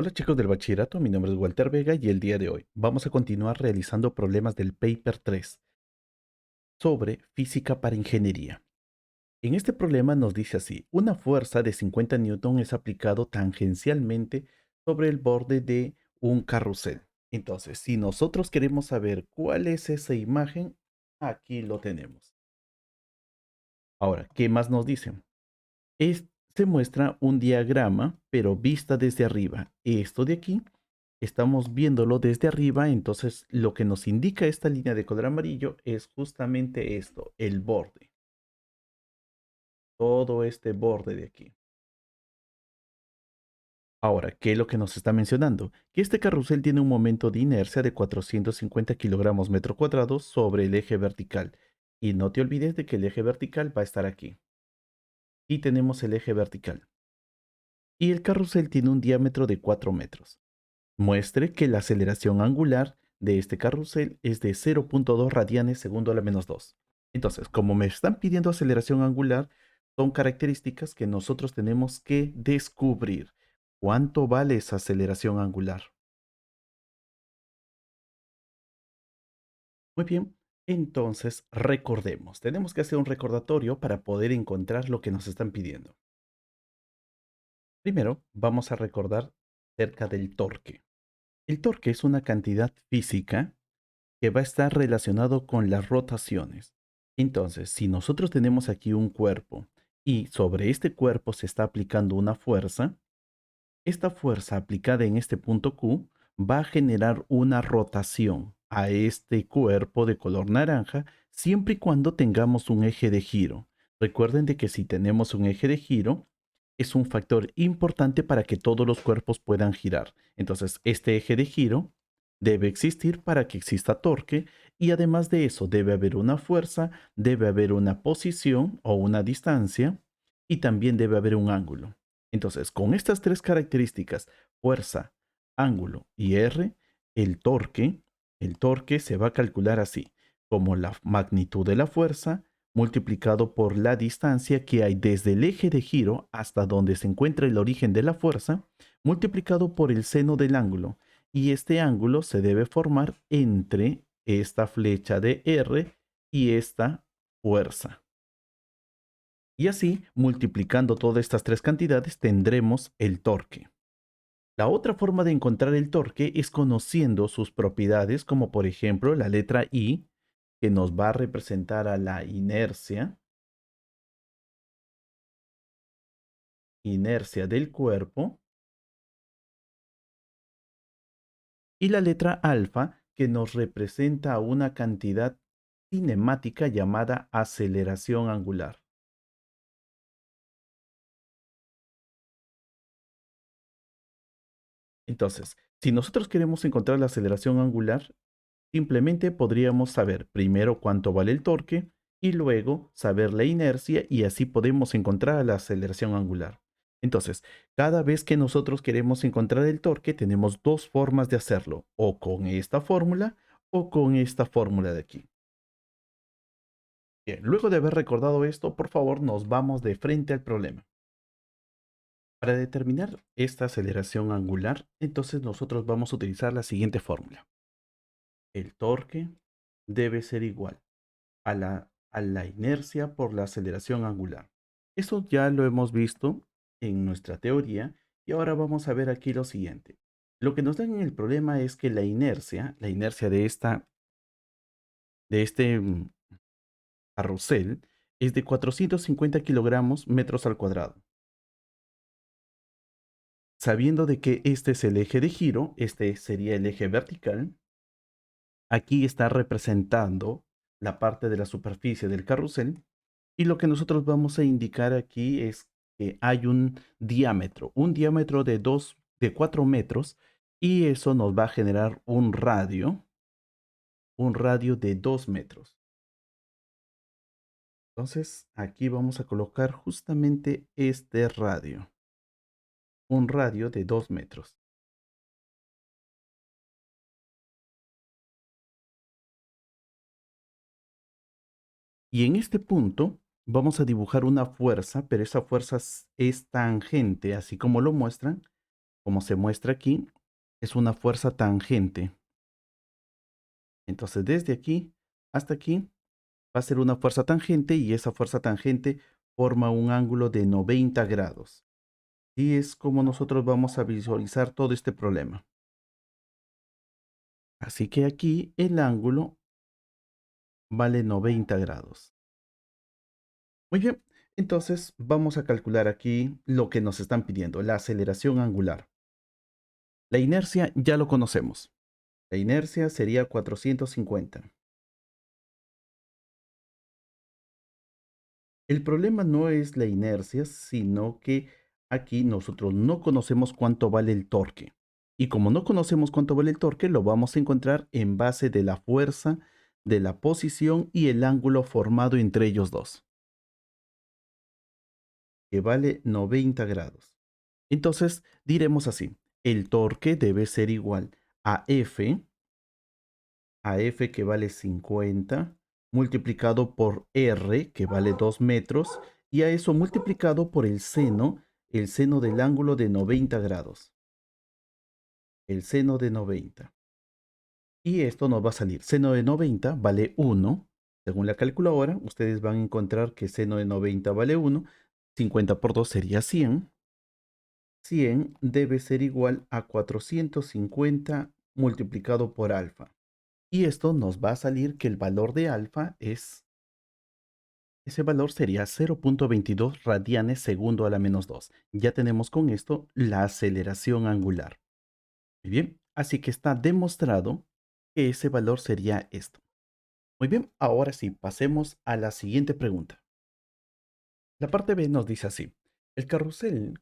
Hola chicos del bachillerato, mi nombre es Walter Vega y el día de hoy vamos a continuar realizando problemas del paper 3 sobre física para ingeniería. En este problema nos dice así: una fuerza de 50 newton es aplicado tangencialmente sobre el borde de un carrusel. Entonces, si nosotros queremos saber cuál es esa imagen, aquí lo tenemos. Ahora, ¿qué más nos dicen? Se muestra un diagrama, pero vista desde arriba. Esto de aquí, estamos viéndolo desde arriba, entonces lo que nos indica esta línea de color amarillo es justamente esto, el borde. Todo este borde de aquí. Ahora, ¿qué es lo que nos está mencionando? Que este carrusel tiene un momento de inercia de 450 kilogramos metro cuadrado sobre el eje vertical. Y no te olvides de que el eje vertical va a estar aquí. Y tenemos el eje vertical. Y el carrusel tiene un diámetro de 4 metros. Muestre que la aceleración angular de este carrusel es de 0.2 radianes segundo a la menos 2. Entonces, como me están pidiendo aceleración angular, son características que nosotros tenemos que descubrir. ¿Cuánto vale esa aceleración angular? Muy bien, entonces recordemos. Tenemos que hacer un recordatorio para poder encontrar lo que nos están pidiendo. Primero, vamos a recordar acerca del torque. El torque es una cantidad física que va a estar relacionado con las rotaciones. Entonces, si nosotros tenemos aquí un cuerpo y sobre este cuerpo se está aplicando una fuerza, esta fuerza aplicada en este punto Q va a generar una rotación a este cuerpo de color naranja siempre y cuando tengamos un eje de giro. Recuerden de que si tenemos un eje de giro, es un factor importante para que todos los cuerpos puedan girar. Entonces, este eje de giro debe existir para que exista torque y además de eso debe haber una fuerza, debe haber una posición o una distancia y también debe haber un ángulo. Entonces, con estas tres características, fuerza, ángulo y R, el torque, el torque se va a calcular así, como la magnitud de la fuerza multiplicado por la distancia que hay desde el eje de giro hasta donde se encuentra el origen de la fuerza, multiplicado por el seno del ángulo. Y este ángulo se debe formar entre esta flecha de R y esta fuerza. Y así, multiplicando todas estas tres cantidades, tendremos el torque. La otra forma de encontrar el torque es conociendo sus propiedades, como por ejemplo la letra I, que nos va a representar a la inercia del cuerpo, y la letra alfa, que nos representa a una cantidad cinemática llamada aceleración angular. Entonces, si nosotros queremos encontrar la aceleración angular, simplemente podríamos saber primero cuánto vale el torque y luego saber la inercia y así podemos encontrar la aceleración angular. Entonces, cada vez que nosotros queremos encontrar el torque, tenemos dos formas de hacerlo, o con esta fórmula o con esta fórmula de aquí. Bien, luego de haber recordado esto, por favor, nos vamos de frente al problema. Para determinar esta aceleración angular, entonces nosotros vamos a utilizar la siguiente fórmula. El torque debe ser igual a la inercia por la aceleración angular. Eso ya lo hemos visto en nuestra teoría y ahora vamos a ver aquí lo siguiente. Lo que nos dan en el problema es que la inercia de este carrusel es de 450 kilogramos metros al cuadrado. Sabiendo de que este es el eje de giro, este sería el eje vertical, aquí está representando la parte de la superficie del carrusel y lo que nosotros vamos a indicar aquí es que hay un diámetro de 4 metros y eso nos va a generar un radio de 2 metros. Entonces aquí vamos a colocar justamente este radio, un radio de 2 metros. Y en este punto vamos a dibujar una fuerza, pero esa fuerza es tangente, así como lo muestran, como se muestra aquí, es una fuerza tangente. Entonces, desde aquí hasta aquí va a ser una fuerza tangente y esa fuerza tangente forma un ángulo de 90 grados. Y es como nosotros vamos a visualizar todo este problema. Así que aquí el ángulo vale 90 grados. Muy bien, entonces vamos a calcular aquí lo que nos están pidiendo, la aceleración angular. La inercia ya lo conocemos. La inercia sería 450. El problema no es la inercia, sino que aquí nosotros no conocemos cuánto vale el torque. Y como no conocemos cuánto vale el torque, lo vamos a encontrar en base de la fuerza, de la posición y el ángulo formado entre ellos dos, que vale 90 grados. Entonces diremos así, el torque debe ser igual a F que vale 50, multiplicado por R que vale 2 metros, y a eso multiplicado por el seno del ángulo de 90 grados, el seno de 90. Y esto nos va a salir, seno de 90 vale 1, según la calculadora, ustedes van a encontrar que seno de 90 vale 1, 50 por 2 sería 100, 100 debe ser igual a 450 multiplicado por alfa. Y esto nos va a salir que el valor de alfa ese valor sería 0.22 radianes segundo a la menos 2. Ya tenemos con esto la aceleración angular. Muy bien, así que está demostrado que ese valor sería esto. Muy bien, ahora sí, pasemos a la siguiente pregunta. La parte B nos dice así. El carrusel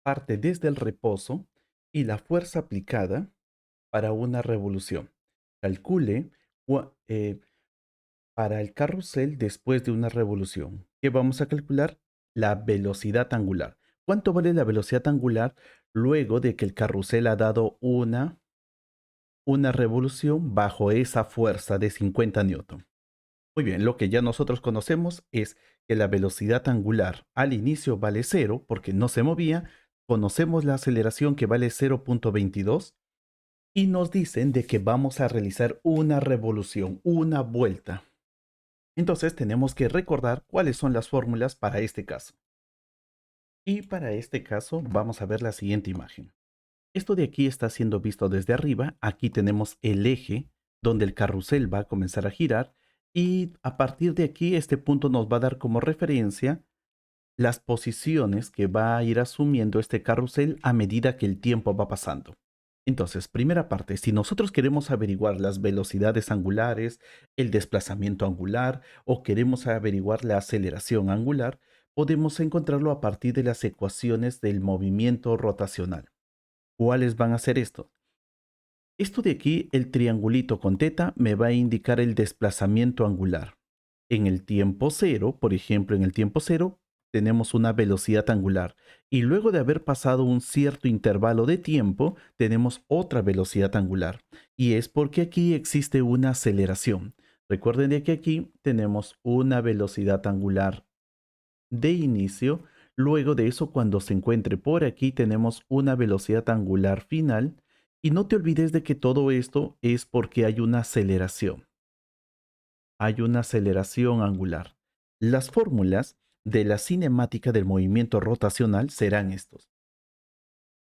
parte desde el reposo y la fuerza aplicada para una revolución. Calcule para el carrusel después de una revolución. ¿Qué vamos a calcular? La velocidad angular. ¿Cuánto vale la velocidad angular luego de que el carrusel ha dado una revolución bajo esa fuerza de 50 newton? Muy bien, lo que ya nosotros conocemos es que la velocidad angular al inicio vale 0 porque no se movía. Conocemos la aceleración que vale 0.22 y nos dicen de que vamos a realizar una revolución, una vuelta. Entonces tenemos que recordar cuáles son las fórmulas para este caso. Y para este caso vamos a ver la siguiente imagen. Esto de aquí está siendo visto desde arriba. Aquí tenemos el eje donde el carrusel va a comenzar a girar y a partir de aquí este punto nos va a dar como referencia las posiciones que va a ir asumiendo este carrusel a medida que el tiempo va pasando. Entonces, primera parte, si nosotros queremos averiguar las velocidades angulares, el desplazamiento angular o queremos averiguar la aceleración angular, podemos encontrarlo a partir de las ecuaciones del movimiento rotacional. ¿Cuáles van a ser estos? Esto de aquí, el triangulito con teta, me va a indicar el desplazamiento angular. En el tiempo cero, por ejemplo, en el tiempo cero, tenemos una velocidad angular. Y luego de haber pasado un cierto intervalo de tiempo, tenemos otra velocidad angular. Y es porque aquí existe una aceleración. Recuerden de que aquí tenemos una velocidad angular de inicio. Luego de eso, cuando se encuentre por aquí, tenemos una velocidad angular final. Y no te olvides de que todo esto es porque hay una aceleración. Hay una aceleración angular. Las fórmulas de la cinemática del movimiento rotacional serán estos.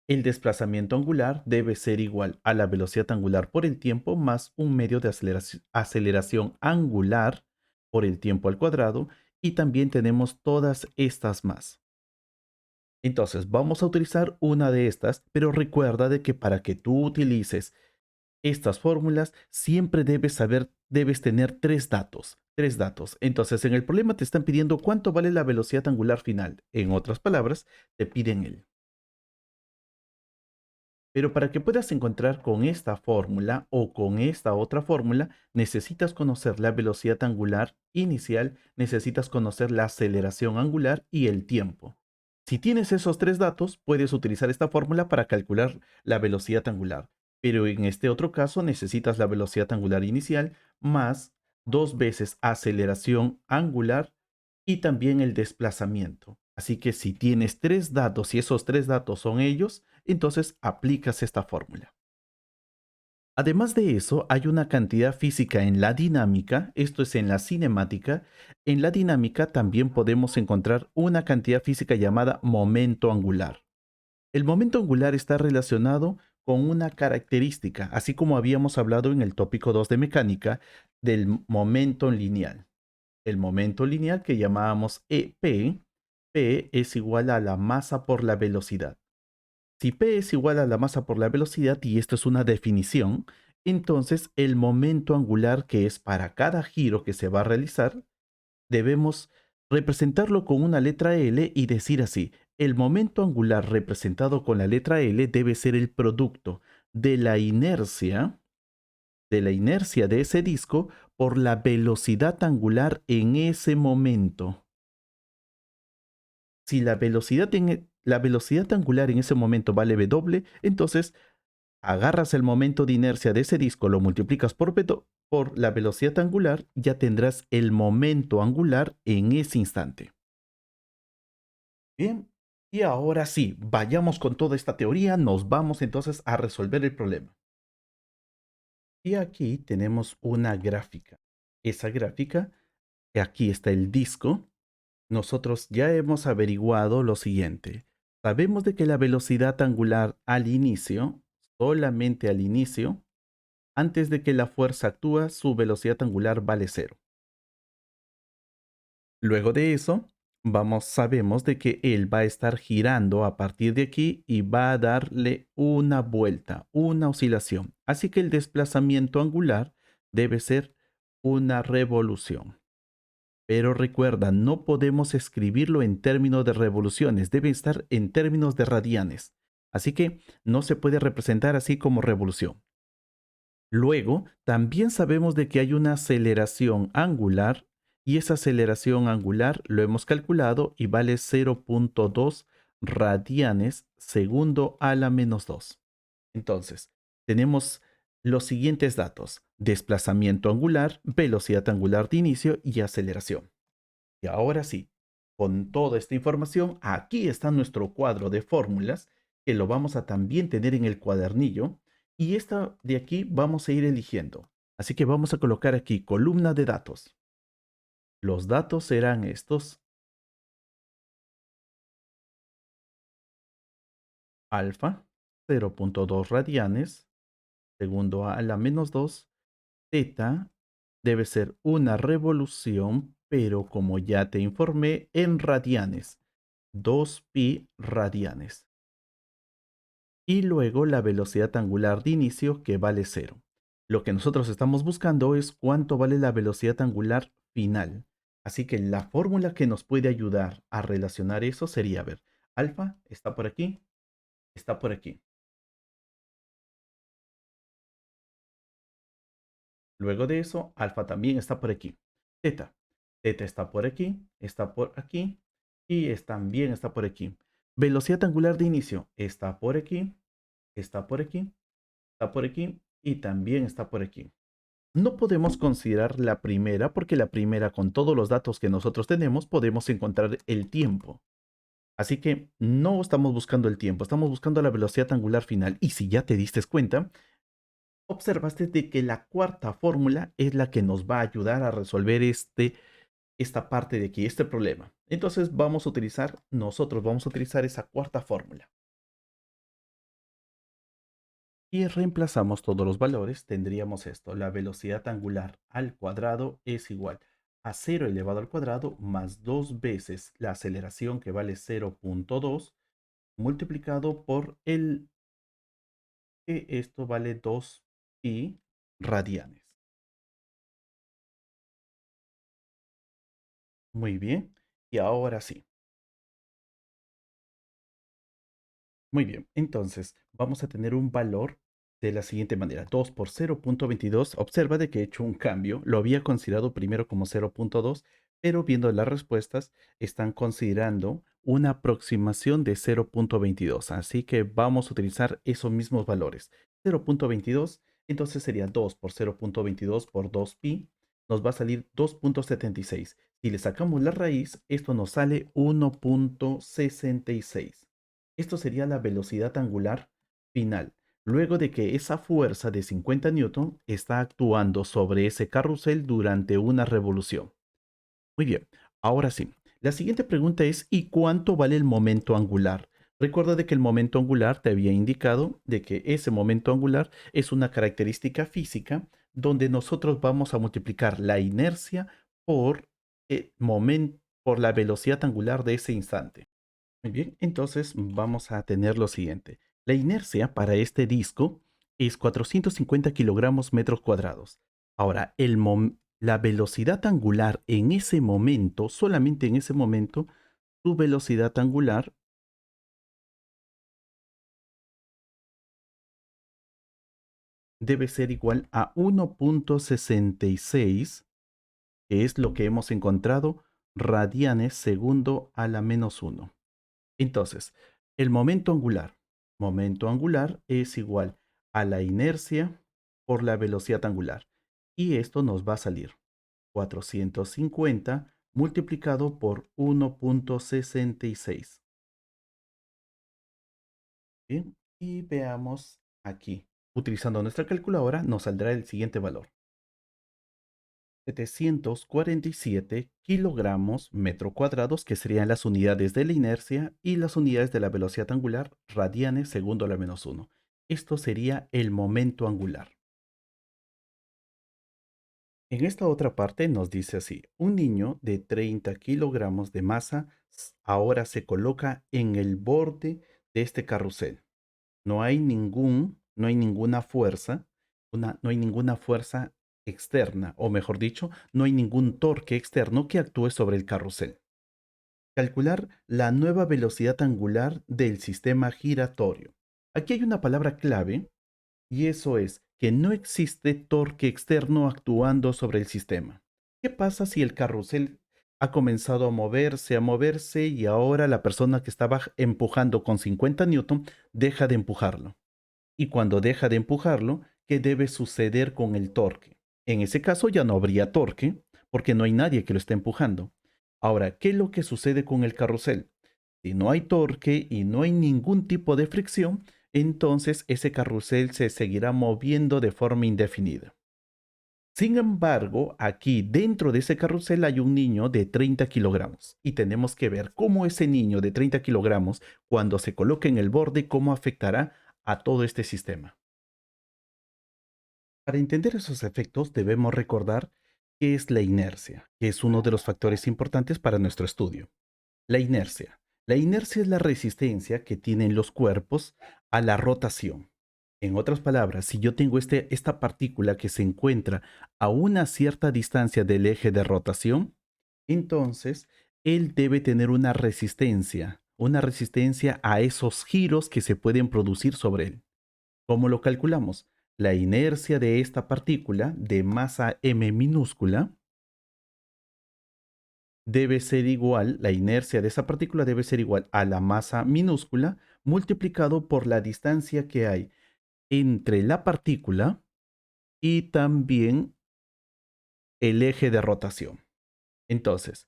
El desplazamiento angular debe ser igual a la velocidad angular por el tiempo más un medio de aceleración angular por el tiempo al cuadrado y también tenemos todas estas más. Entonces vamos a utilizar una de estas, pero recuerda de que para que tú utilices estas fórmulas siempre debes tener tres datos. Tres datos. Entonces en el problema te están pidiendo cuánto vale la velocidad angular final. En otras palabras, te piden el. Pero para que puedas encontrar con esta fórmula o con esta otra fórmula, necesitas conocer la velocidad angular inicial, necesitas conocer la aceleración angular y el tiempo. Si tienes esos tres datos, puedes utilizar esta fórmula para calcular la velocidad angular. Pero en este otro caso necesitas la velocidad angular inicial más dos veces aceleración angular y también el desplazamiento. Así que si tienes tres datos y esos tres datos son ellos, entonces aplicas esta fórmula. Además de eso, hay una cantidad física en la dinámica, esto es en la cinemática. En la dinámica también podemos encontrar una cantidad física llamada momento angular. El momento angular está relacionado con una característica, así como habíamos hablado en el tópico 2 de mecánica del momento lineal. El momento lineal que llamábamos EP, P es igual a la masa por la velocidad. Si P es igual a la masa por la velocidad, y esto es una definición, entonces el momento angular que es para cada giro que se va a realizar, debemos representarlo con una letra L y decir así: el momento angular representado con la letra L debe ser el producto de la inercia, de ese disco por la velocidad angular en ese momento. Si la velocidad angular en ese momento vale W, entonces agarras el momento de inercia de ese disco, lo multiplicas por la velocidad angular, ya tendrás el momento angular en ese instante. Bien, y ahora sí, vayamos con toda esta teoría, nos vamos entonces a resolver el problema. Y aquí tenemos una gráfica. Esa gráfica, aquí está el disco. Nosotros ya hemos averiguado lo siguiente. Sabemos de que la velocidad angular al inicio, solamente al inicio, antes de que la fuerza actúa, su velocidad angular vale cero. Luego de eso, sabemos de que él va a estar girando a partir de aquí y va a darle una vuelta, una oscilación. Así que el desplazamiento angular debe ser una revolución. Pero recuerda, no podemos escribirlo en términos de revoluciones, debe estar en términos de radianes. Así que no se puede representar así como revolución. Luego, también sabemos de que hay una aceleración angular y esa aceleración angular lo hemos calculado y vale 0.2 radianes segundo a la menos 2. Entonces, tenemos los siguientes datos: desplazamiento angular, velocidad angular de inicio y aceleración. Y ahora sí, con toda esta información, aquí está nuestro cuadro de fórmulas, que lo vamos a también tener en el cuadernillo. Y esta de aquí vamos a ir eligiendo. Así que vamos a colocar aquí columna de datos. Los datos serán estos: alfa, 0.2 radianes, segundo a la menos 2, teta, debe ser una revolución, pero como ya te informé, en radianes, 2pi radianes. Y luego la velocidad angular de inicio, que vale cero. Lo que nosotros estamos buscando es cuánto vale la velocidad angular final. Así que la fórmula que nos puede ayudar a relacionar eso sería, a ver, alfa está por aquí, está por aquí. Luego de eso, alfa también está por aquí. Teta, teta está por aquí y también está por aquí. Velocidad angular de inicio está por aquí, está por aquí, está por aquí y también está por aquí. No podemos considerar la primera porque la primera, con todos los datos que nosotros tenemos, podemos encontrar el tiempo. Así que no estamos buscando el tiempo, estamos buscando la velocidad angular final. Y si ya te diste cuenta, observaste de que la cuarta fórmula es la que nos va a ayudar a resolver esta parte de aquí, este problema. Entonces nosotros vamos a utilizar esa cuarta fórmula. Y reemplazamos todos los valores, tendríamos esto: la velocidad angular al cuadrado es igual a 0 elevado al cuadrado más 2 veces la aceleración, que vale 0.2, multiplicado por que esto vale 2pi radianes. Muy bien, y ahora sí. Muy bien, entonces vamos a tener un valor de la siguiente manera: 2 por 0.22. Observa de que he hecho un cambio. Lo había considerado primero como 0.2, pero viendo las respuestas están considerando una aproximación de 0.22. Así que vamos a utilizar esos mismos valores. 0.22, entonces sería 2 por 0.22 por 2pi. nos va a salir 2.76. Si le sacamos la raíz, esto nos sale 1.66. Esto sería la velocidad angular final, luego de que esa fuerza de 50 newton está actuando sobre ese carrusel durante una revolución. Muy bien, ahora sí. La siguiente pregunta es, ¿y cuánto vale el momento angular? Recuerda de que el momento angular te había indicado de que ese momento angular es una característica física donde nosotros vamos a multiplicar la inercia por por la velocidad angular de ese instante. Muy bien, entonces vamos a tener lo siguiente. La inercia para este disco es 450 kilogramos metros cuadrados. Ahora, la velocidad angular en ese momento, solamente en ese momento, su velocidad angular debe ser igual a 1.66, que es lo que hemos encontrado, radianes segundo a la menos 1. Entonces, el momento angular es igual a la inercia por la velocidad angular. Y esto nos va a salir 450 multiplicado por 1.66. Bien, y veamos aquí. Utilizando nuestra calculadora nos saldrá el siguiente valor. 747 kilogramos metro cuadrados, que serían las unidades de la inercia, y las unidades de la velocidad angular, radianes segundo a la menos 1. Esto sería el momento angular. En esta otra parte nos dice así: un niño de 30 kilogramos de masa ahora se coloca en el borde de este carrusel. No hay ninguna fuerza, no hay ninguna fuerza externa, o mejor dicho, no hay ningún torque externo que actúe sobre el carrusel. Calcular la nueva velocidad angular del sistema giratorio. Aquí hay una palabra clave, y eso es que no existe torque externo actuando sobre el sistema. ¿Qué pasa si el carrusel ha comenzado a moverse y ahora la persona que estaba empujando con 50 newton deja de empujarlo? Y cuando deja de empujarlo, ¿qué debe suceder con el torque? En ese caso ya no habría torque porque no hay nadie que lo esté empujando. Ahora, ¿qué es lo que sucede con el carrusel? Si no hay torque y no hay ningún tipo de fricción, entonces ese carrusel se seguirá moviendo de forma indefinida. Sin embargo, aquí dentro de ese carrusel hay un niño de 30 kilogramos y tenemos que ver cómo ese niño de 30 kilogramos, cuando se coloque en el borde, cómo afectará a todo este sistema. Para entender esos efectos debemos recordar qué es la inercia, que es uno de los factores importantes para nuestro estudio. La inercia. La inercia es la resistencia que tienen los cuerpos a la rotación. En otras palabras, si yo tengo esta partícula que se encuentra a una cierta distancia del eje de rotación, entonces él debe tener una resistencia a esos giros que se pueden producir sobre él. ¿Cómo lo calculamos? La inercia de esta partícula de masa m minúscula debe ser igual, la inercia de esa partícula debe ser igual a la masa minúscula multiplicado por la distancia que hay entre la partícula y también el eje de rotación. Entonces,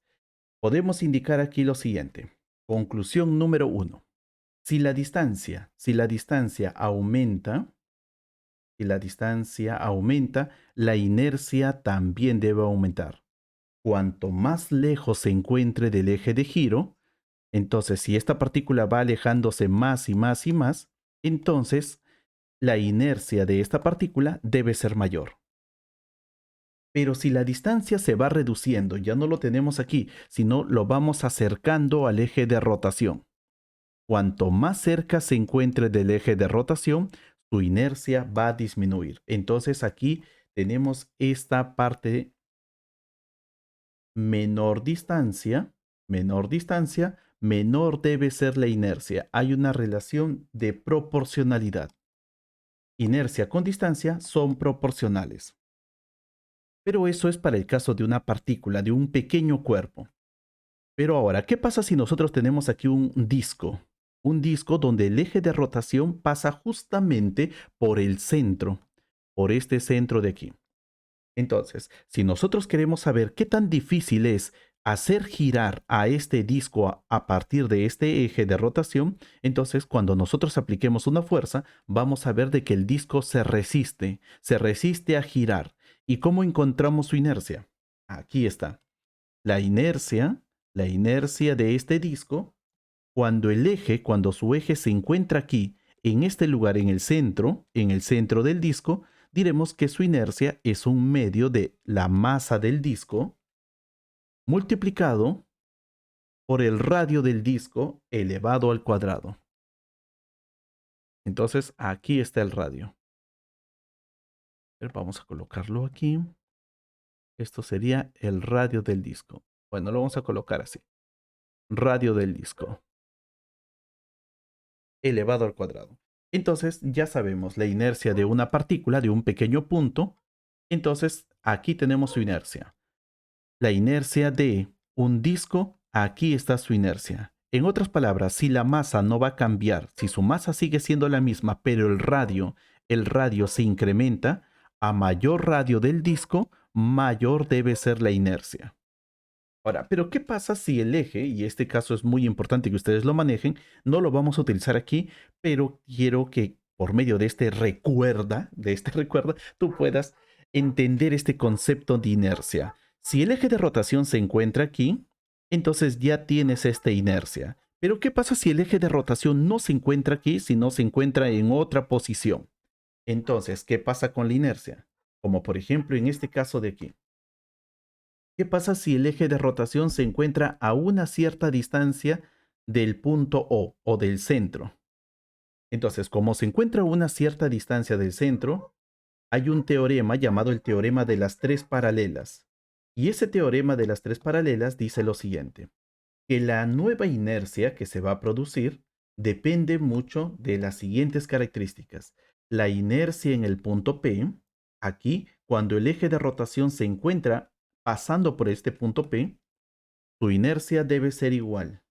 podemos indicar aquí lo siguiente. Conclusión número 1. Si la distancia aumenta, la inercia también debe aumentar. Cuanto más lejos se encuentre del eje de giro, entonces si esta partícula va alejándose más y más y más, entonces la inercia de esta partícula debe ser mayor. Pero si la distancia se va reduciendo, ya no lo tenemos aquí, sino lo vamos acercando al eje de rotación. Cuanto más cerca se encuentre del eje de rotación, su inercia va a disminuir. Entonces aquí tenemos esta parte: menor distancia, menor debe ser la inercia. Hay una relación de proporcionalidad. Inercia con distancia son proporcionales. Pero eso es para el caso de una partícula, de un pequeño cuerpo. Pero ahora, ¿qué pasa si nosotros tenemos aquí un disco? Un disco donde el eje de rotación pasa justamente por el centro, por este centro de aquí. Entonces, si nosotros queremos saber qué tan difícil es hacer girar a este disco a partir de este eje de rotación, entonces cuando nosotros apliquemos una fuerza, vamos a ver de que el disco se resiste a girar. ¿Y cómo encontramos su inercia? Aquí está. La inercia, la inercia de este disco, cuando su eje se encuentra aquí, en este lugar, en el centro del disco, diremos que su inercia es un medio de la masa del disco multiplicado por el radio del disco elevado al cuadrado. Entonces, aquí está el radio. A ver, vamos a colocarlo aquí. Esto sería el radio del disco. Bueno, lo vamos a colocar así. Radio del disco elevado al cuadrado. Entonces, ya sabemos la inercia de una partícula, de un pequeño punto. Entonces, aquí tenemos su inercia. La inercia de un disco, aquí está su inercia. En otras palabras, si la masa no va a cambiar, si su masa sigue siendo la misma, pero el radio se incrementa, a mayor radio del disco, mayor debe ser la inercia. Ahora, pero ¿qué pasa si el eje, y este caso es muy importante que ustedes lo manejen, no lo vamos a utilizar aquí, pero quiero que por medio de este recuerda, tú puedas entender este concepto de inercia. Si el eje de rotación se encuentra aquí, entonces ya tienes esta inercia. Pero ¿qué pasa si el eje de rotación no se encuentra aquí, sino se encuentra en otra posición? Entonces, ¿qué pasa con la inercia? Como por ejemplo en este caso de aquí. ¿Qué pasa si el eje de rotación se encuentra a una cierta distancia del punto O del centro? Entonces, como se encuentra a una cierta distancia del centro, hay un teorema llamado el teorema de las tres paralelas. Y ese teorema de las tres paralelas dice lo siguiente, que la nueva inercia que se va a producir depende mucho de las siguientes características. La inercia en el punto P, aquí, cuando el eje de rotación se encuentra pasando por este punto P, su inercia debe ser igual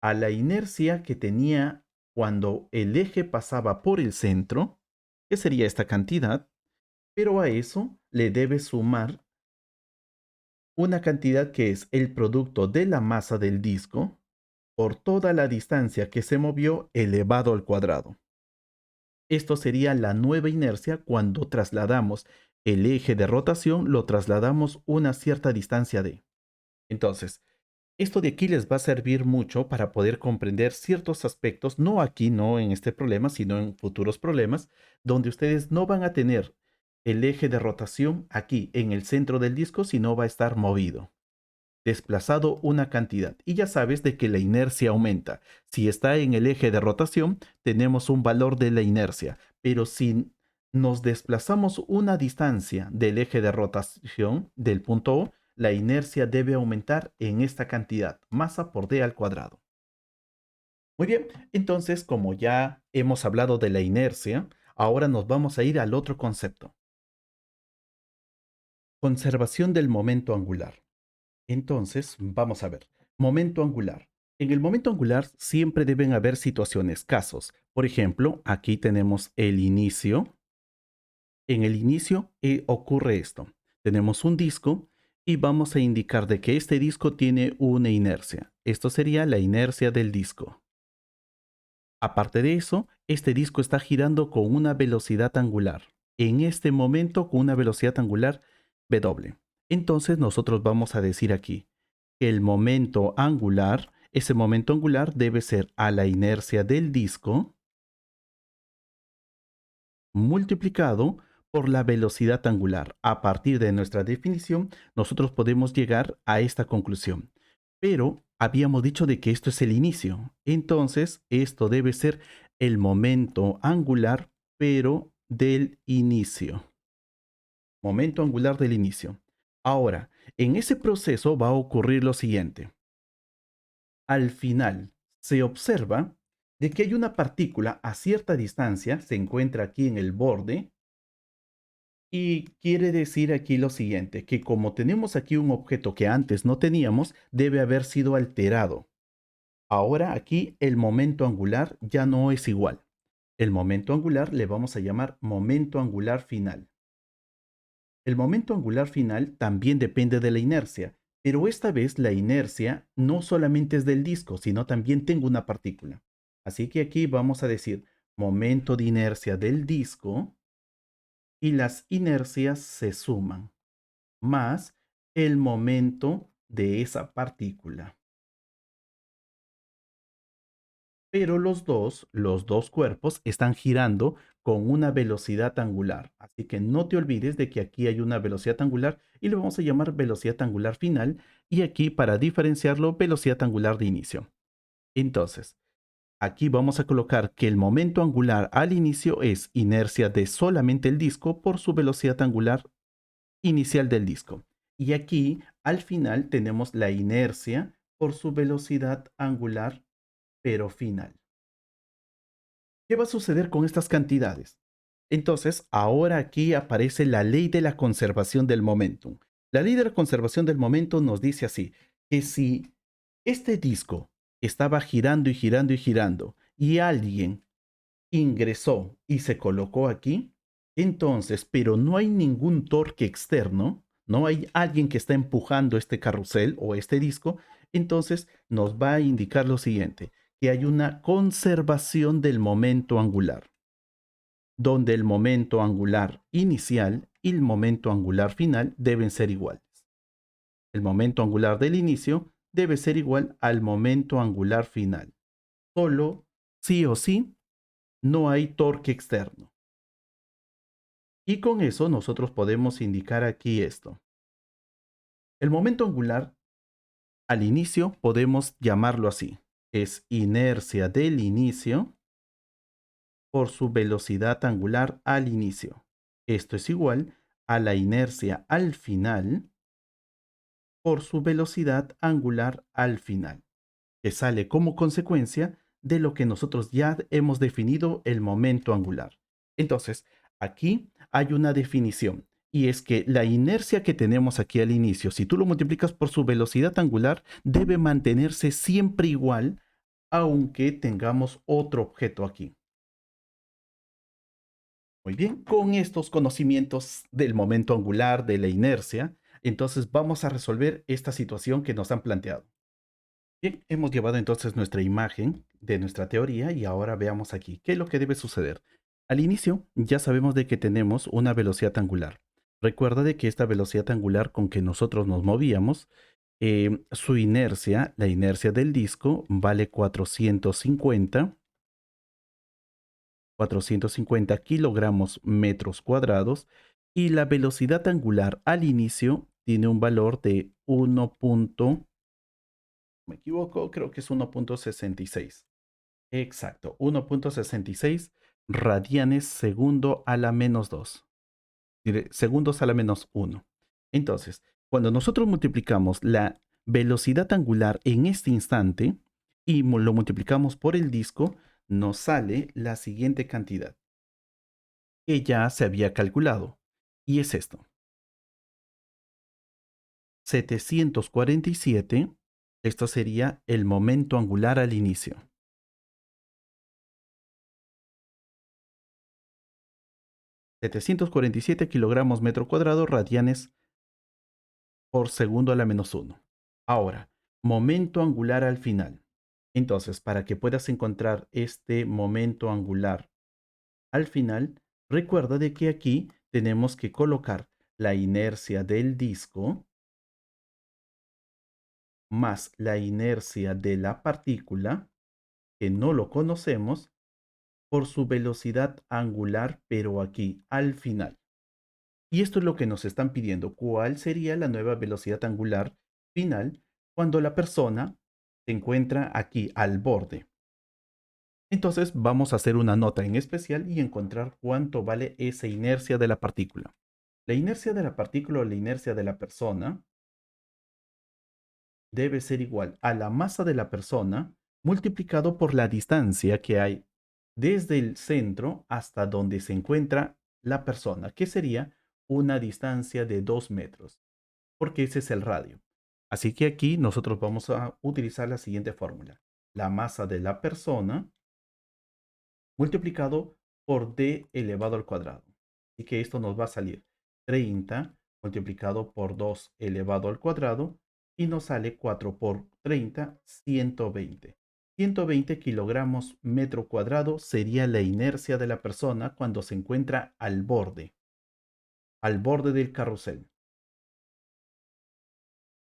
a la inercia que tenía cuando el eje pasaba por el centro, que sería esta cantidad, pero a eso le debe sumar una cantidad que es el producto de la masa del disco por toda la distancia que se movió elevado al cuadrado. Esto sería la nueva inercia cuando trasladamos el eje de rotación, lo trasladamos una cierta distancia de. Entonces, esto de aquí les va a servir mucho para poder comprender ciertos aspectos, no aquí, no en este problema, sino en futuros problemas, donde ustedes no van a tener el eje de rotación aquí en el centro del disco, sino va a estar movido, desplazado una cantidad. Y ya sabes de que la inercia aumenta. Si está en el eje de rotación, tenemos un valor de la inercia, pero si nos desplazamos una distancia del eje de rotación del punto O, la inercia debe aumentar en esta cantidad, masa por d al cuadrado. Muy bien, entonces como ya hemos hablado de la inercia, ahora nos vamos a ir al otro concepto. Conservación del momento angular. Entonces, vamos a ver. Momento angular. En el momento angular siempre deben haber situaciones, casos. Por ejemplo, aquí tenemos el inicio. En el inicio ocurre esto. Tenemos un disco y vamos a indicar de que este disco tiene una inercia. Esto sería la inercia del disco. Aparte de eso, este disco está girando con una velocidad angular. En este momento con una velocidad angular W. Entonces nosotros vamos a decir aquí que el momento angular, ese momento angular debe ser a la inercia del disco multiplicado por la velocidad angular. A partir de nuestra definición, nosotros podemos llegar a esta conclusión. Pero habíamos dicho de que esto es el inicio. Entonces, esto debe ser el momento angular, pero del inicio. Momento angular del inicio. Ahora, en ese proceso va a ocurrir lo siguiente. Al final, se observa de que hay una partícula a cierta distancia, se encuentra aquí en el borde, y quiere decir aquí lo siguiente, que como tenemos aquí un objeto que antes no teníamos, debe haber sido alterado. Ahora aquí el momento angular ya no es igual. El momento angular le vamos a llamar momento angular final. El momento angular final también depende de la inercia, pero esta vez la inercia no solamente es del disco, sino también tengo una partícula. Así que aquí vamos a decir momento de inercia del disco y las inercias se suman, más el momento de esa partícula. Pero los dos cuerpos están girando con una velocidad angular. Así que no te olvides de que aquí hay una velocidad angular y lo vamos a llamar velocidad angular final y aquí para diferenciarlo velocidad angular de inicio. Entonces, aquí vamos a colocar que el momento angular al inicio es inercia de solamente el disco por su velocidad angular inicial del disco. Y aquí al final tenemos la inercia por su velocidad angular pero final. ¿Qué va a suceder con estas cantidades? Entonces, ahora aquí aparece la ley de la conservación del momentum. La ley de la conservación del momentum nos dice así, que si este disco estaba girando y girando y girando y alguien ingresó y se colocó aquí, entonces, pero no hay ningún torque externo, no hay alguien que está empujando este carrusel o este disco, entonces nos va a indicar lo siguiente, que hay una conservación del momento angular, donde el momento angular inicial y el momento angular final deben ser iguales. El momento angular del inicio debe ser igual al momento angular final. Solo, sí o sí, no hay torque externo. Y con eso nosotros podemos indicar aquí esto. El momento angular al inicio podemos llamarlo así. Es inercia del inicio por su velocidad angular al inicio. Esto es igual a la inercia al final por su velocidad angular al final, que sale como consecuencia de lo que nosotros ya hemos definido el momento angular. Entonces, aquí hay una definición y es que la inercia que tenemos aquí al inicio, si tú lo multiplicas por su velocidad angular, debe mantenerse siempre igual, aunque tengamos otro objeto aquí. Muy bien, con estos conocimientos del momento angular, de la inercia, entonces vamos a resolver esta situación que nos han planteado. Bien, hemos llevado entonces nuestra imagen de nuestra teoría y ahora veamos aquí qué es lo que debe suceder. Al inicio ya sabemos de que tenemos una velocidad angular. Recuerda de que esta velocidad angular con que nosotros nos movíamos, su inercia, la inercia del disco, vale 450 kilogramos metros cuadrados y la velocidad angular al inicio tiene un valor de 1. Me equivoco, creo que es 1.66. Exacto, 1.66 radianes segundo a la menos 2. Segundos a la menos 1. Entonces, cuando nosotros multiplicamos la velocidad angular en este instante y lo multiplicamos por el disco, nos sale la siguiente cantidad que ya se había calculado. Y es esto. 747, esto sería el momento angular al inicio. 747 kilogramos metro cuadrado radianes por segundo a la menos 1. Ahora, momento angular al final. Entonces, para que puedas encontrar este momento angular al final, recuerda de que aquí tenemos que colocar la inercia del disco más la inercia de la partícula, que no lo conocemos, por su velocidad angular, pero aquí al final. Y esto es lo que nos están pidiendo. ¿Cuál sería la nueva velocidad angular final cuando la persona se encuentra aquí al borde? Entonces vamos a hacer una nota en especial y encontrar cuánto vale esa inercia de la partícula. La inercia de la partícula o la inercia de la persona debe ser igual a la masa de la persona multiplicado por la distancia que hay desde el centro hasta donde se encuentra la persona, que sería una distancia de 2 metros, porque ese es el radio. Así que aquí nosotros vamos a utilizar la siguiente fórmula. La masa de la persona multiplicado por d elevado al cuadrado. Así que esto nos va a salir 30 multiplicado por 2 elevado al cuadrado y nos sale 4 por 30, 120. 120 kilogramos metro cuadrado sería la inercia de la persona cuando se encuentra al borde del carrusel.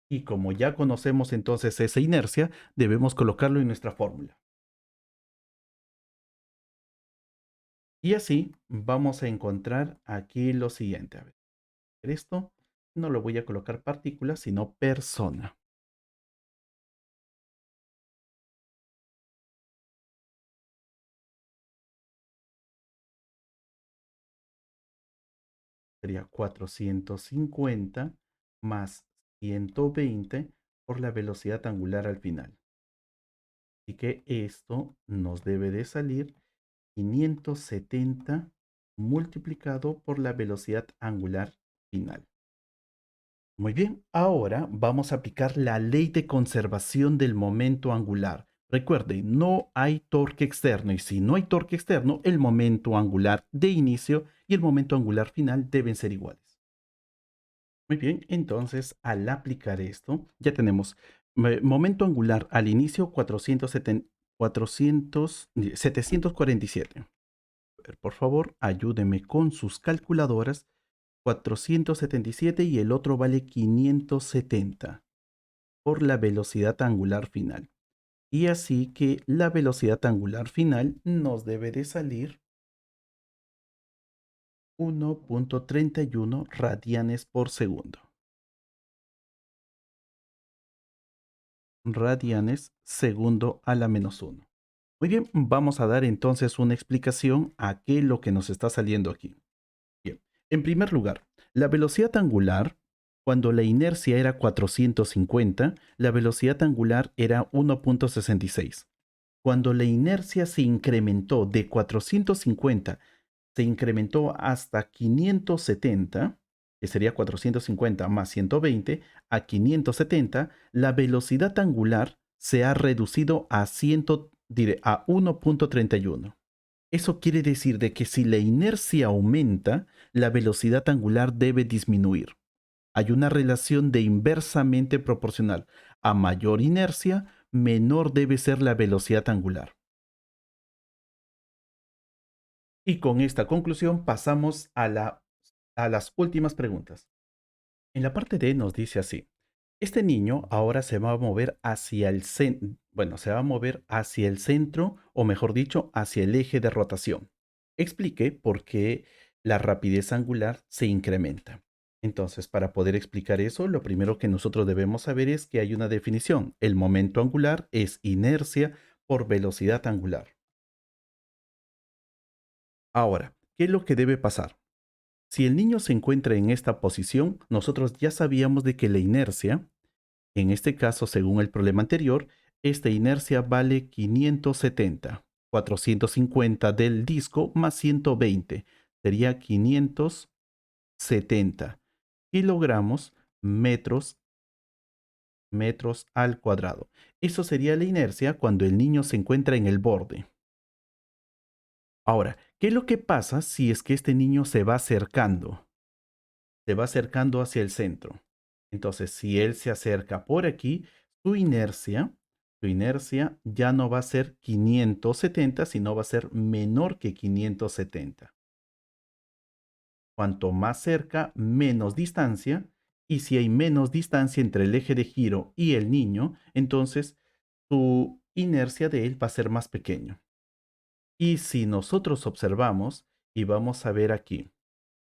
Y como ya conocemos entonces esa inercia, debemos colocarlo en nuestra fórmula. Y así vamos a encontrar aquí lo siguiente. A ver, esto no lo voy a colocar partícula, sino persona. Sería 450 más 120 por la velocidad angular al final. Así que esto nos debe de salir 570 multiplicado por la velocidad angular final. Muy bien, ahora vamos a aplicar la ley de conservación del momento angular. Recuerde, no hay torque externo y si no hay torque externo, el momento angular de inicio y el momento angular final deben ser iguales. Muy bien, entonces al aplicar esto, ya tenemos momento angular al inicio 747. A ver, por favor, ayúdeme con sus calculadoras. 477 y el otro vale 570 por la velocidad angular final. Y así que la velocidad angular final nos debe de salir 1.31 radianes por segundo. Radianes segundo a la menos 1. Muy bien, vamos a dar entonces una explicación a qué es lo que nos está saliendo aquí. Bien, en primer lugar, la velocidad angular, cuando la inercia era 450, la velocidad angular era 1.66. Cuando la inercia se incrementó de 450, se incrementó hasta 570, que sería 450 más 120, a 570, la velocidad angular se ha reducido a, a 1.31. Eso quiere decir de que si la inercia aumenta, la velocidad angular debe disminuir. Hay una relación de inversamente proporcional. A mayor inercia, menor debe ser la velocidad angular. Y con esta conclusión pasamos a las últimas preguntas. En la parte D nos dice así: este niño ahora se va a mover hacia el se va a mover hacia el centro, o mejor dicho, hacia el eje de rotación. Explique por qué la rapidez angular se incrementa. Entonces, para poder explicar eso, lo primero que nosotros debemos saber es que hay una definición. El momento angular es inercia por velocidad angular. Ahora, ¿qué es lo que debe pasar? Si el niño se encuentra en esta posición, nosotros ya sabíamos de que la inercia, en este caso, según el problema anterior, esta inercia vale 570, 450 del disco más 120, sería 570 kilogramos metros al cuadrado. Eso sería la inercia cuando el niño se encuentra en el borde. Ahora, ¿qué es lo que pasa si es que este niño se va acercando? Se va acercando hacia el centro. Entonces, si él se acerca por aquí, su inercia, su inercia ya no va a ser 570, sino va a ser menor que 570. Cuanto más cerca, menos distancia. Y si hay menos distancia entre el eje de giro y el niño, entonces su inercia de él va a ser más pequeño. Y si nosotros observamos y vamos a ver aquí,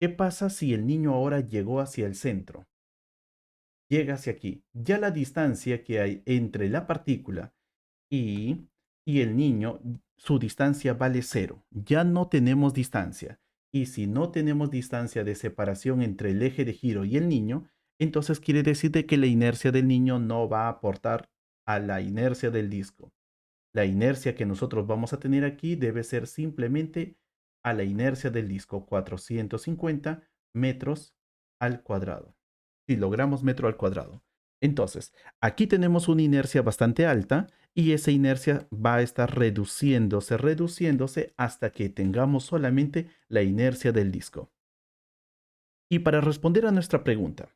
¿qué pasa si el niño ahora llegó hacia el centro? Llega hacia aquí. Ya la distancia que hay entre la partícula y, y el niño, su distancia vale cero. Ya no tenemos distancia. Y si no tenemos distancia de separación entre el eje de giro y el niño, entonces quiere decir de que la inercia del niño no va a aportar a la inercia del disco. La inercia que nosotros vamos a tener aquí debe ser simplemente a la inercia del disco, 450 metros al cuadrado. Kilogramos metro al cuadrado. Entonces, aquí tenemos una inercia bastante alta y esa inercia va a estar reduciéndose hasta que tengamos solamente la inercia del disco. Y para responder a nuestra pregunta,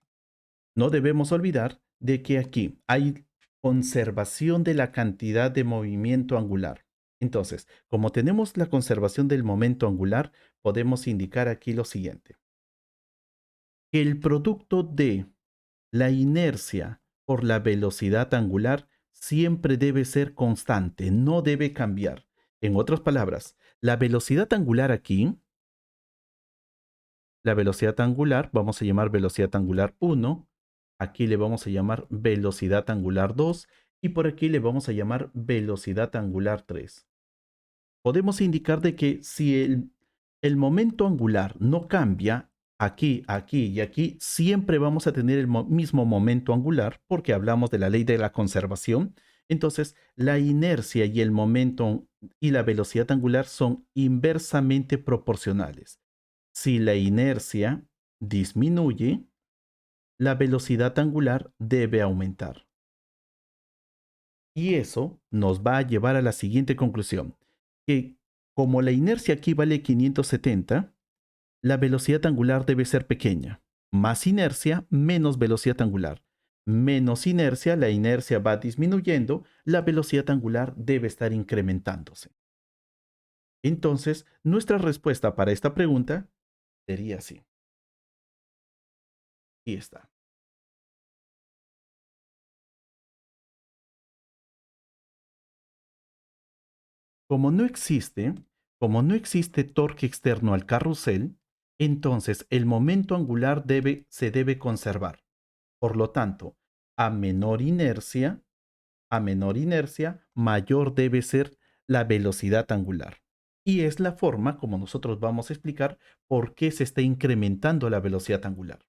no debemos olvidar de que aquí hay conservación de la cantidad de movimiento angular. Entonces, como tenemos la conservación del momento angular, podemos indicar aquí lo siguiente, que el producto de la inercia por la velocidad angular siempre debe ser constante, no debe cambiar. En otras palabras, la velocidad angular aquí, la velocidad angular, vamos a llamar velocidad angular 1, aquí le vamos a llamar velocidad angular 2 y por aquí le vamos a llamar velocidad angular 3. Podemos indicar de que si el momento angular no cambia, aquí, aquí y aquí, siempre vamos a tener el mismo momento angular porque hablamos de la ley de la conservación. Entonces, la inercia y el momento y la velocidad angular son inversamente proporcionales. Si la inercia disminuye, la velocidad angular debe aumentar. Y eso nos va a llevar a la siguiente conclusión, que como la inercia aquí vale 570, la velocidad angular debe ser pequeña. Más inercia, menos velocidad angular. Menos inercia, la inercia va disminuyendo, la velocidad angular debe estar incrementándose. Entonces, nuestra respuesta para esta pregunta sería así. Aquí está. Como no existe, como no existe torque externo al carrusel, entonces el momento angular se debe conservar. Por lo tanto, a menor inercia, mayor debe ser la velocidad angular. Y es la forma como nosotros vamos a explicar por qué se está incrementando la velocidad angular.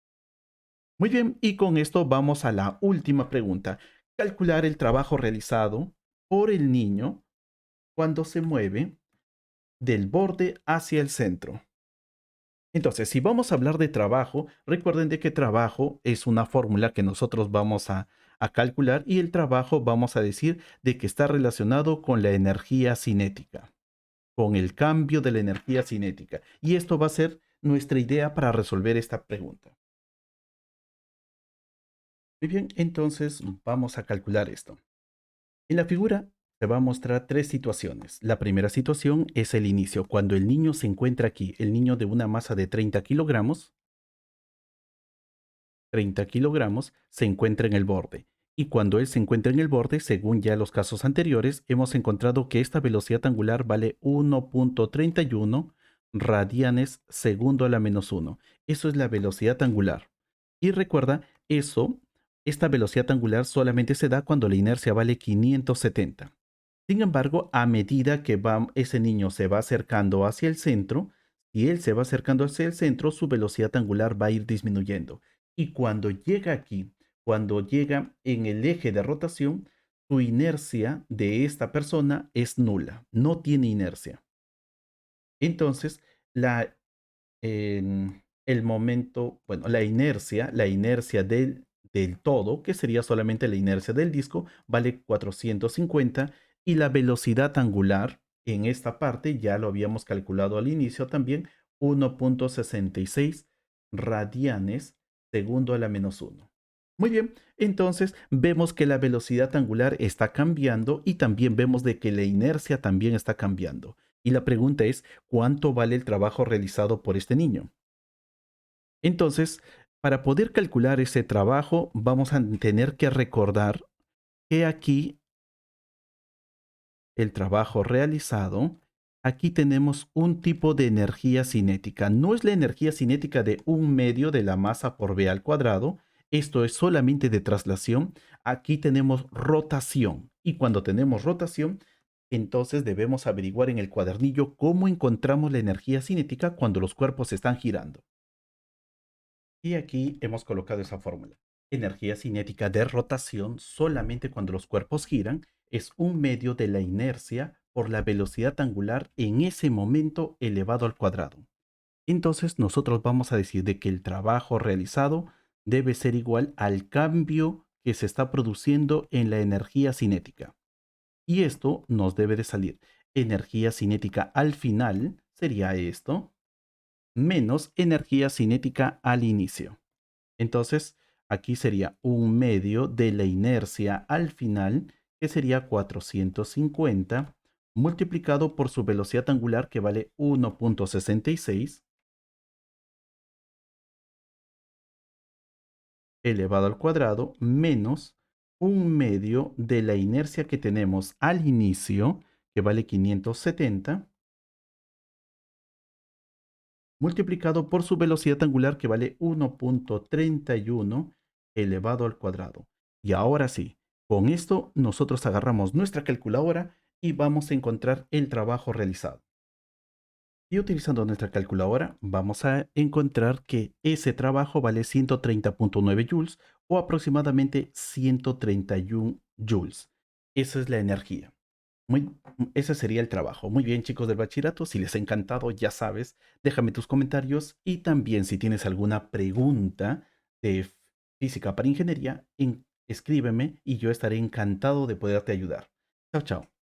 Muy bien, y con esto vamos a la última pregunta. Calcular el trabajo realizado por el niño cuando se mueve del borde hacia el centro. Entonces, si vamos a hablar de trabajo, recuerden de que trabajo es una fórmula que nosotros vamos a calcular y el trabajo vamos a decir de que está relacionado con la energía cinética, con el cambio de la energía cinética. Y esto va a ser nuestra idea para resolver esta pregunta. Muy bien, entonces vamos a calcular esto. En la figura se va a mostrar tres situaciones. La primera situación es el inicio, cuando el niño se encuentra aquí, el niño de una masa de 30 kilogramos, 30 kilogramos, se encuentra en el borde. Y cuando él se encuentra en el borde, según ya los casos anteriores, hemos encontrado que esta velocidad angular vale 1.31 radianes segundo a la menos 1. Eso es la velocidad angular. Y recuerda, esta velocidad angular solamente se da cuando la inercia vale 570. Sin embargo, a medida que ese niño se va acercando hacia el centro, si él se va acercando hacia el centro, su velocidad angular va a ir disminuyendo. Y cuando llega aquí, cuando llega en el eje de rotación, su inercia de esta persona es nula, no tiene inercia. Entonces, el momento, bueno, la inercia del todo, que sería solamente la inercia del disco, vale 450 y la velocidad angular en esta parte, ya lo habíamos calculado al inicio también, 1.66 radianes segundo a la menos 1. Muy bien, entonces vemos que la velocidad angular está cambiando y también vemos de que la inercia también está cambiando. Y la pregunta es, ¿cuánto vale el trabajo realizado por este niño? Entonces, para poder calcular ese trabajo, vamos a tener que recordar que aquí el trabajo realizado, aquí tenemos un tipo de energía cinética. No es la energía cinética de 1/2 de la masa por v al cuadrado. Esto es solamente de traslación. Aquí tenemos rotación. Y cuando tenemos rotación, entonces debemos averiguar en el cuadernillo cómo encontramos la energía cinética cuando los cuerpos están girando. Y aquí hemos colocado esa fórmula. Energía cinética de rotación solamente cuando los cuerpos giran es 1/2 de la inercia por la velocidad angular en ese momento elevado al cuadrado. Entonces nosotros vamos a decir de que el trabajo realizado debe ser igual al cambio que se está produciendo en la energía cinética. Y esto nos debe de salir. Energía cinética al final sería esto, menos energía cinética al inicio. Entonces, aquí sería un medio de la inercia al final, que sería 450, multiplicado por su velocidad angular, que vale 1,66, elevado al cuadrado, menos un medio de la inercia que tenemos al inicio, que vale 570, multiplicado por su velocidad angular, que vale 1,31 elevado al cuadrado. Y ahora sí, con esto nosotros agarramos nuestra calculadora y vamos a encontrar el trabajo realizado. Y utilizando nuestra calculadora vamos a encontrar que ese trabajo vale 130,9 joules o aproximadamente 131 joules. Esa es la energía. Ese sería el trabajo. Muy bien, chicos del bachillerato, si les ha encantado, ya sabes, déjame tus comentarios y también si tienes alguna pregunta de física para ingeniería, escríbeme y yo estaré encantado de poderte ayudar. Chao, chao.